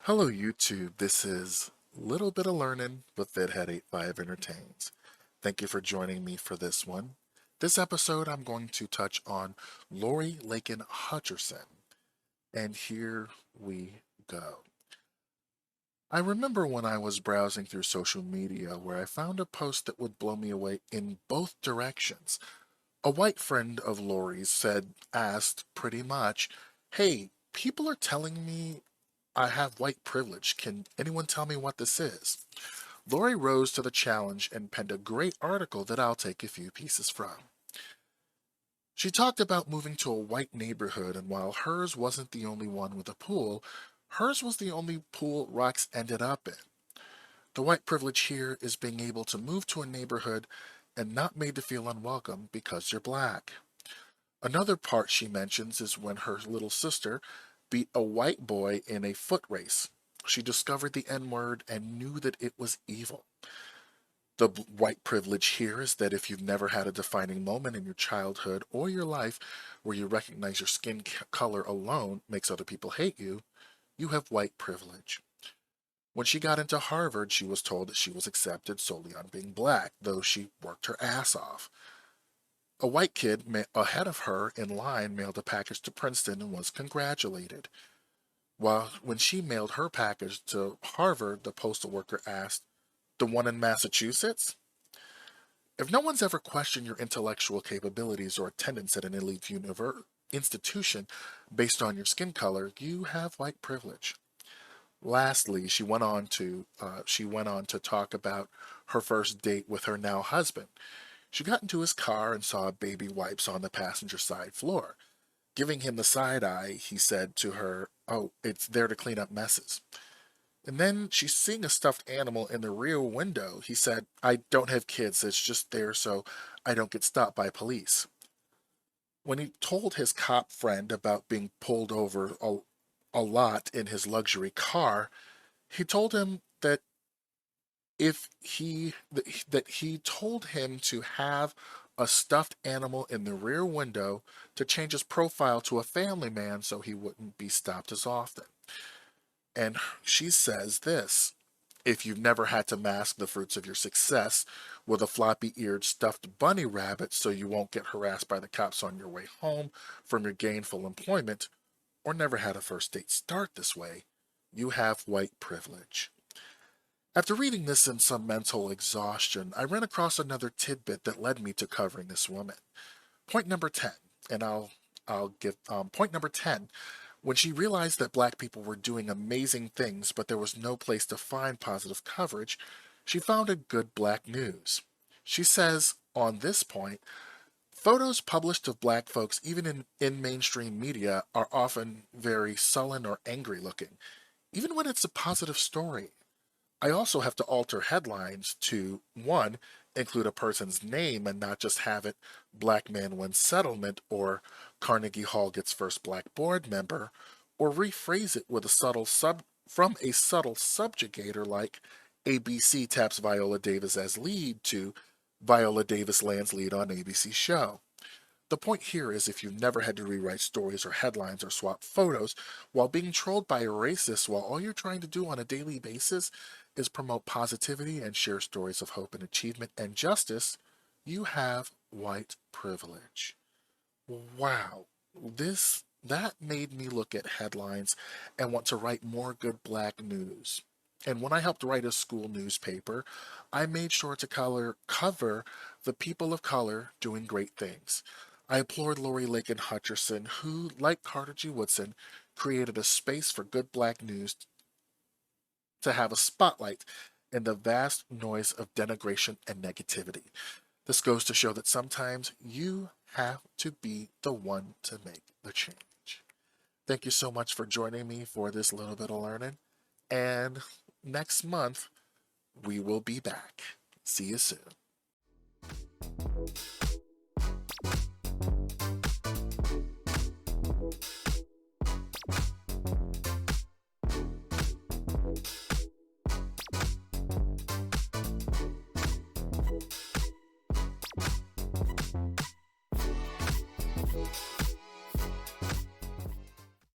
Hello YouTube, this is Little Bit of Learning with VidHead85 Entertains. Thank you for joining me for this one. This episode I'm going to touch on Lori Lakin Hutcherson, and here we go. I remember when I was browsing through social media where I found a post that would blow me away in both directions. A white friend of Lori's asked pretty much, "Hey, people are telling me I have white privilege. Can anyone tell me what this is?" Lori rose to the challenge and penned a great article that I'll take a few pieces from. She talked about moving to a white neighborhood, and while hers wasn't the only one with a pool, hers was the only pool Rox ended up in. The white privilege here is being able to move to a neighborhood and not made to feel unwelcome because you're black. Another part she mentions is when her little sister beat a white boy in a foot race. She discovered the N word and knew that it was evil. The white privilege here is that if you've never had a defining moment in your childhood or your life where you recognize your skin color alone makes other people hate you, you have white privilege. When she got into Harvard, she was told that she was accepted solely on being black, though she worked her ass off. A white kid ahead of her in line mailed a package to Princeton and was congratulated. While when she mailed her package to Harvard, the postal worker asked, "The one in Massachusetts?" If no one's ever questioned your intellectual capabilities or attendance at an elite institution based on your skin color, you have white privilege. Lastly, she went on to talk about her first date with her now husband. She got into his car and saw baby wipes on the passenger side floor. Giving him the side eye, he said to her, "Oh, it's there to clean up messes." And then she's seeing a stuffed animal in the rear window. He said, "I don't have kids, it's just there so I don't get stopped by police." When he told his cop friend about being pulled over a lot in his luxury car, he told him if he that he told him to have a stuffed animal in the rear window to change his profile to a family man so he wouldn't be stopped as often. And she says this: if you've never had to mask the fruits of your success with a floppy-eared stuffed bunny rabbit so you won't get harassed by the cops on your way home from your gainful employment, or never had a first date start this way, you have white privilege. After reading this in some mental exhaustion, I ran across another tidbit that led me to covering this woman. Point number 10, and I'll give point number 10. When she realized that black people were doing amazing things, but there was no place to find positive coverage, she founded Good Black News. She says, on this point, photos published of black folks, even in mainstream media, are often very sullen or angry looking, even when it's a positive story. I also have to alter headlines to, one, include a person's name and not just have it "Black Man Wins Settlement" or "Carnegie Hall Gets First Black Board Member," or rephrase it with a from a subtle subjugator like "ABC taps Viola Davis as lead" to "Viola Davis lands lead on ABC show." The point here is if you've never had to rewrite stories or headlines or swap photos while being trolled by a racist while all you're trying to do on a daily basis is promote positivity and share stories of hope and achievement and justice, you have white privilege. Wow. That made me look at headlines and want to write more good black news. And when I helped write a school newspaper, I made sure to cover the people of color doing great things. I applaud Lori Lakin Hutcherson, who, like Carter G. Woodson, created a space for good black news to have a spotlight in the vast noise of denigration and negativity. This goes to show that sometimes you have to be the one to make the change. Thank you so much for joining me for this little bit of learning. And next month, we will be back. See you soon.